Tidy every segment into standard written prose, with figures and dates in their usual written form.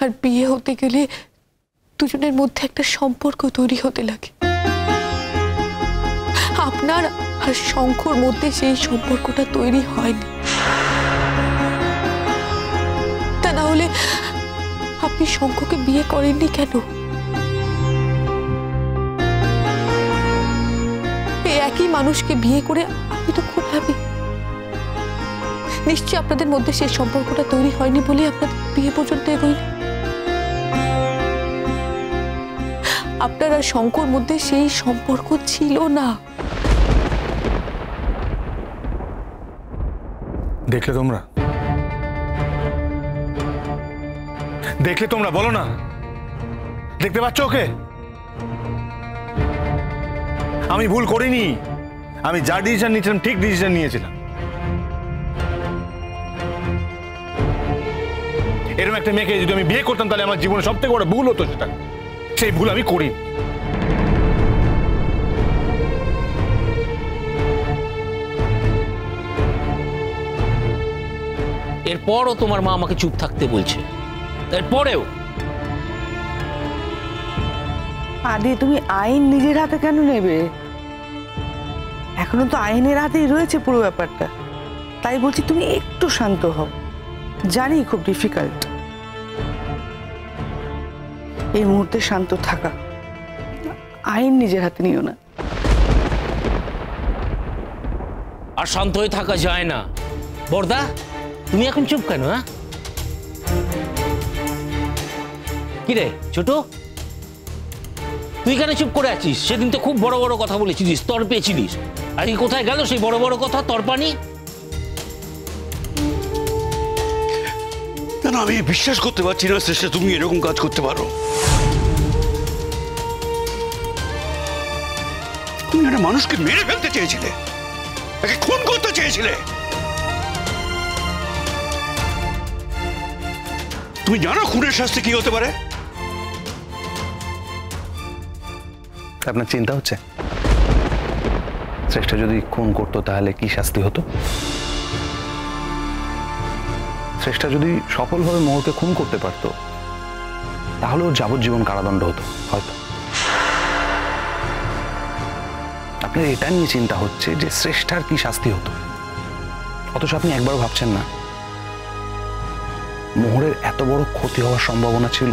আর বিয়ে হতে গেলে দুজনের মধ্যে একটা সম্পর্ক তৈরি হতে লাগে। আপনার আর শঙ্কর মধ্যে সেই সম্পর্কটা তৈরি হয়নি। তা না হলে আপনি শঙ্করকে বিয়ে করেননি কেন? এই একই মানুষকে বিয়ে করে আপনি তো খুব হ্যাপি। নিশ্চয়ই আপনাদের মধ্যে সেই সম্পর্কটা তৈরি হয়নি বলে আপনাদের বিয়ে পর্যন্ত এগোয়নি। আপনার আর শঙ্কর মধ্যে সেই সম্পর্ক ছিল না। দেখলে তোমরা, দেখলে তোমরা, বলো না, দেখতে পাচ্ছ ওকে? আমি ভুল করিনি। আমি যা ডিসিশন নিয়েছিলাম ঠিক ডিসিশন নিয়েছিলাম। এরকম একটা মেয়েকে যদি আমি বিয়ে করতাম তাহলে আমার জীবনে সব থেকে বড় ভুল হতো সেটা। সেই ভুল আমি করি। এরপরও তোমার মা আমাকে চুপ থাকতে বলছে, এরপরেও। আদি, তুমি আইন নিজের হাতে কেন নেবে? এখনো তো আইনের হাতেই রয়েছে পুরো ব্যাপারটা। তাই বলছি তুমি একটু শান্ত হও। জানি খুব ডিফিকাল্ট এই মুহূর্তে শান্ত থাকা। আইন নিজের হাতে নিও না। আর শান্ত হয়ে থাকা যায় না। বর্দা, তুমি এখন চুপ কেন? হ্যাঁ, কি রে ছোট, তুই কেন চুপ করে আছিস? সেদিন তো খুব বড় বড় কথা বলেছিলিস, তর পেয়েছিলিস। আজকে কোথায় গেল সেই বড় বড় কথা, তরপানি? না, আমি বিশ্বাস করতে পারছি না শ্রেষ্ঠা তুমি এরকম কাজ করতে পারো। তুমি একটা মানুষকে মেরে ফেলতে চেয়েছিলে, তাকে খুন করতে চেয়েছিলে। তুমি জানো খুনের শাস্তি কি হতে পারে? আপনার চিন্তা হচ্ছে শ্রেষ্ঠা যদি খুন করতো তাহলে কি শাস্তি হতো? শ্রেষ্ঠা যদি সফলভাবে মোহরকে খুন করতে পারতো তাহলে ওর যাবজ্জীবন কারাদণ্ড হতো হয়তো। আপনার এটা নিয়ে চিন্তা হচ্ছে যে শ্রেষ্ঠার কি শাস্তি হতো, অথচ আপনি একবারও ভাবছেন না মোহরের এত বড় ক্ষতি হওয়ার সম্ভাবনা ছিল।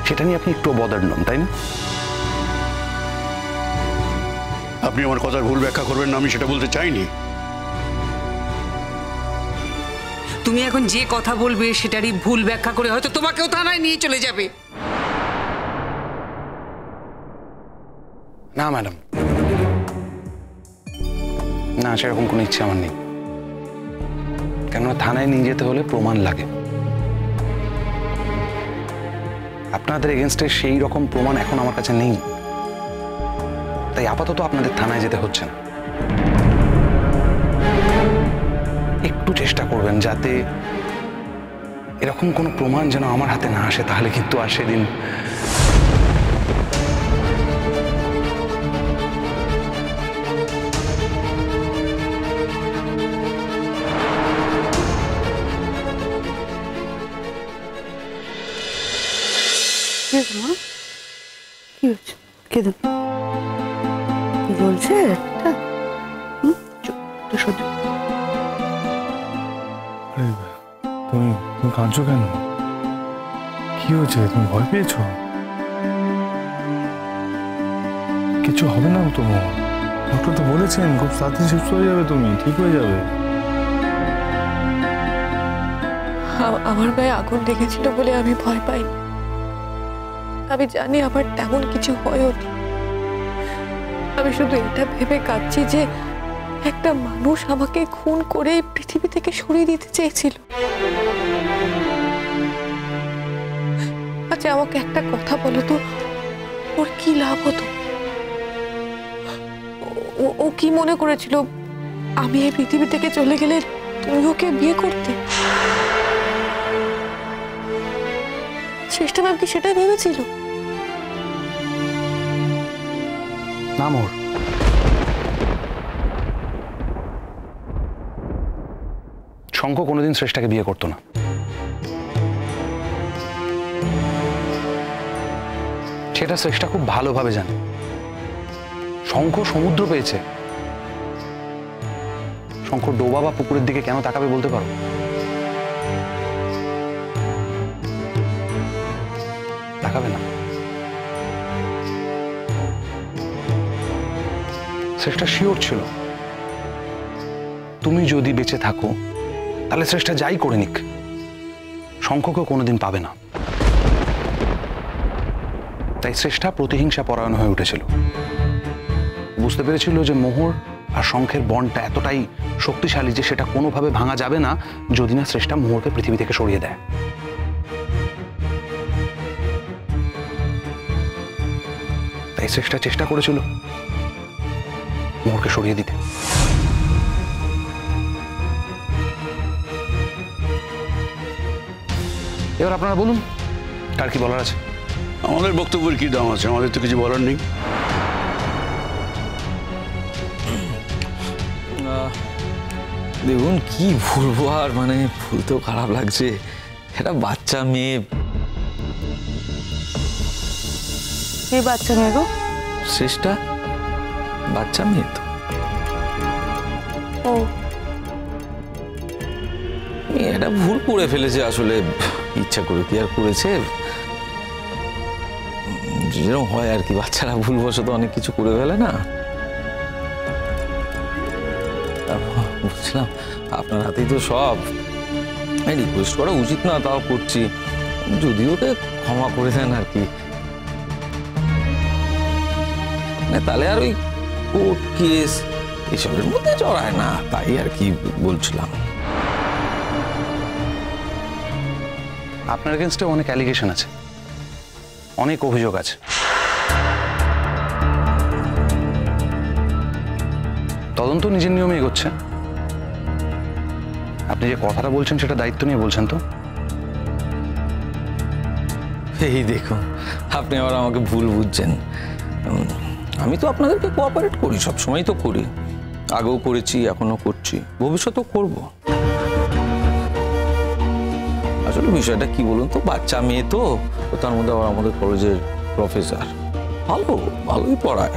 সেটা নিয়ে আপনি একটু বদার্ড নন, তাই না? আপনি আমার কথার ভুল ব্যাখ্যা করবেন না, আমি সেটা বলতে চাইনি। তুমি এখন যে কথা বলবে সেটারই ভুল ব্যাখ্যা করে হয়তো তোমাকেও থানায় নিয়ে চলে যাবে। না ম্যাডাম, না, সেরকম কোনো ইচ্ছে আমার নেই। কেননা থানায় নিয়ে যেতে হলে প্রমাণ লাগে। আপনাদের এগেনস্টে সেই রকম প্রমাণ এখন আমার কাছে নেই, তাই আপাতত আপনাদের থানায় যেতে হচ্ছে না। একটু চেষ্টা করবেন যাতে এরকম কোনো প্রমাণ যেন আমার হাতে না আসে, তাহলে কিন্তু আর সেদিন কি হচ্ছে? কেঁদে বলছে তুমি কাঁদছো কেন? কি হয়েছে? তুমি ভয় পেয়েছো? কিছু হবে না তো, ডক্টর তো বলেছেন খুব তাড়াতাড়ি সুস্থ হয়ে যাবে, তুমি ঠিক হয়ে যাবে। আমার গায়ে আগুন লেগেছিল বলে আমি ভয় পাইনি। আমি জানি আমার তেমন কিছু হয়নি। আমি শুধু এটা ভেবে কাঁদছি যে একটা মানুষ আমাকে খুন করে পৃথিবী থেকে সরিয়ে দিতে চেয়েছিল। আচ্ছা, আমাকে একটা কথা বলো তো, ওর কি লাভ হতো? ও কি মনে করেছিল আমি এই পৃথিবী থেকে চলে গেলে তুমি ওকে বিয়ে করতে? শ্রেষ্ঠা ম্যাম কি সেটাই ভেবেছিল? না মোর, শঙ্খ কোনোদিন শ্রেষ্ঠাকে বিয়ে করতো না। সেটা শ্রেষ্ঠা খুব ভালোভাবে জানে। শঙ্খ সমুদ্র পেয়েছে, শঙ্খ ডোবা বা পুকুরের দিকে কেন তাকাবে বলতে পারো? তাকাবে না। শ্রেষ্ঠা শিওর ছিল তুমি যদি বেঁচে থাকো তাহলে শ্রেষ্ঠা যাই করে নিক শঙ্খকে কোনোদিন পাবে না। তাই শ্রেষ্ঠা প্রতিহিংসা পরায়ণ হয়ে উঠেছিল। বুঝতে পেরেছিল যে মোহর আর শঙ্খের বন্ডটা এতটাই শক্তিশালী যে সেটা কোনোভাবে ভাঙা যাবে না যদি না শ্রেষ্ঠা মোহরকে পৃথিবী থেকে সরিয়ে দেয়। তাই শ্রেষ্ঠা চেষ্টা করেছিল মোহরকে সরিয়ে দিতে। এবার আপনারা বলুন কার কি বলার আছে? আমাদের বক্তব্যের কি দাম আছে? আমাদের তো কিছু বলার নেই। দেখুন কি বলবো আর, মানে বলতেও খারাপ লাগছে। একটা বাচ্চা মেয়ে। কে বাচ্চা মেয়ে গো? শ্রেষ্ঠা বাচ্চা মেয়ে তো। ও এটা ভুল করে ফেলেছে আসলে, ইচ্ছা করে কি আর করেছে, যেরকম হয় আর কি, বাচ্চারা ভুলবশত অনেক কিছু করে ফেলে না। বুঝলাম আপনার হাতেই তো সব, রিকোয়েস্ট করা উচিত না, তাও করছি, যদি ওকে ক্ষমা করে দেন আর কি। তাহলে আর ওই কোর্ট কেস এসবের মধ্যে জড়ায় না, তাই আর কি বলছিলাম। আপনার এগেনস্টে অনেক অ্যালিগেশন আছে, অনেক অভিযোগ আছে। তদন্ত নিজের নিয়মে এগোচ্ছে। আপনি যে কথাটা বলছেন সেটা দায়িত্ব নিয়ে বলছেন তো? এই দেখুন আপনি আবার আমাকে ভুল বুঝছেন। আমি তো আপনাদেরকে কোঅপারেট করি, সবসময় তো করি, আগেও করেছি, এখনো করছি, ভবিষ্যতেও করব। আসলে বিষয়টা কি বলুন তো, বাচ্চা মেয়ে তো, তার মধ্যে আবার আমাদের কলেজের প্রফেসর, ভালোই পড়ায়।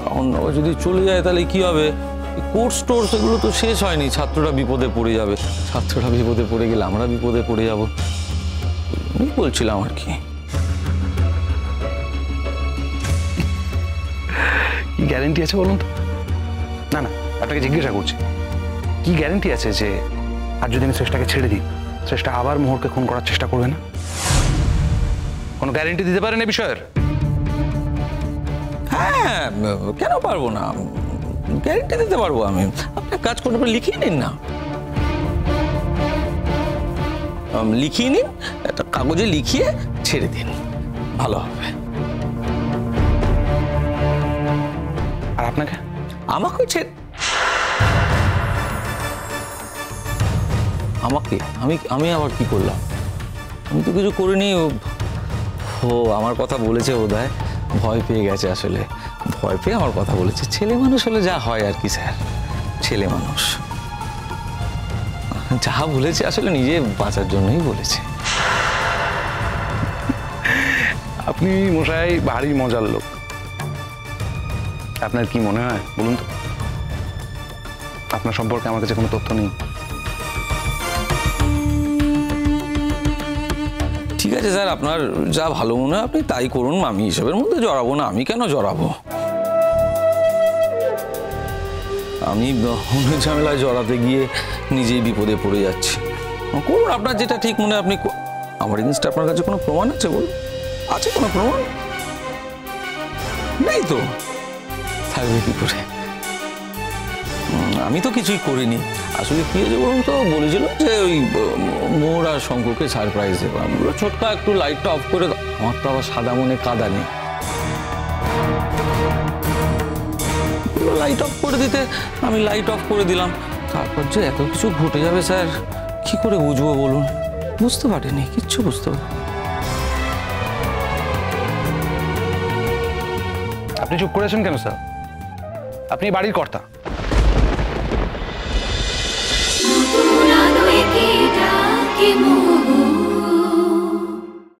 এখন যদি চলে যায় তাহলে কি হবে? কোর্স টোর্স এগুলো তো শেষ হয়নি, ছাত্ররা বিপদে পড়ে যাবে, ছাত্ররা বিপদে পড়ে গেলে আমরা বিপদে পড়ে যাব, আমি বলছিলাম আর কি। কি গ্যারেন্টি আছে বলুন তো? না না, আপনাকে জিজ্ঞাসা করছি, কি গ্যারেন্টি আছে যে আর যদি আমি শ্রেষ্ঠাকে ছেড়ে দিই শ্রেষ্ঠা আবার মোহরকে খুন করার চেষ্টা করবে না? কোনো গ্যারেন্টি দিতে পারেন এই বিষয়ের? হ্যাঁ, কেন পারবো না, গ্যারেন্টি দিতে পারবো আমি। আপনার কাজ করতে পারে লিখিয়ে নিন না, লিখিয়ে নিন, একটা কাগজে লিখিয়ে ছেড়ে দিন, ভালো হবে। আর আপনাকে? আমাকে আমি আবার কি করলাম? আমি তো কিছু করিনি। ও আমার কথা বলেছে বোধহয়, ভয় পেয়ে গেছে, আসলে ভয় পেয়ে আমার কথা বলেছে। ছেলে মানুষ হলে যা হয় আর কি স্যার, ছেলে মানুষ যা বলেছে আসলে নিজে বাঁচার জন্যই বলেছে। আপনি মশাই ভারী মজার লোক। আপনার কি মনে হয় বলুন তো? আপনার সম্পর্কে আমার কাছে কোনো তথ্য নেই। ঠিক আছে স্যার, আপনার যা ভালো মনে হয় আপনি তাই করুন, আমি এসবের মধ্যে জড়াবো না। আমি কেন জড়াবো? আমি অন্য ঝামেলায় জড়াতে গিয়ে নিজেই বিপদে পড়ে যাচ্ছি। করুন আপনার যেটা ঠিক মনে হয় আপনি। আমার এগেইনস্টে আপনার কাছে কোনো প্রমাণ আছে বলুন? আছে কোনো প্রমাণ? নেই তো, থাকবে কি করে? আমি তো কিছুই করিনি। আসলে কি হয়েছে বলুন তো, বলেছিল যে ওই মোর আর শঙ্করকে সারপ্রাইজ দেবো। আমি বললো ছোটকা একটু লাইটটা অফ করে দাও। আমার তো আবার সাদা মনে কাদা নেই, লাইট অফ করে দিতে আমি লাইট অফ করে দিলাম। তারপর যে এত কিছু ঘটে যাবে স্যার, কি করে বুঝবো বলুন? বুঝতে পারিনি, কিচ্ছু বুঝতে পারি। আপনি চুপ করেছেন কেন স্যার? আপনি বাড়ির কর্তা। কি ডাকে মোহ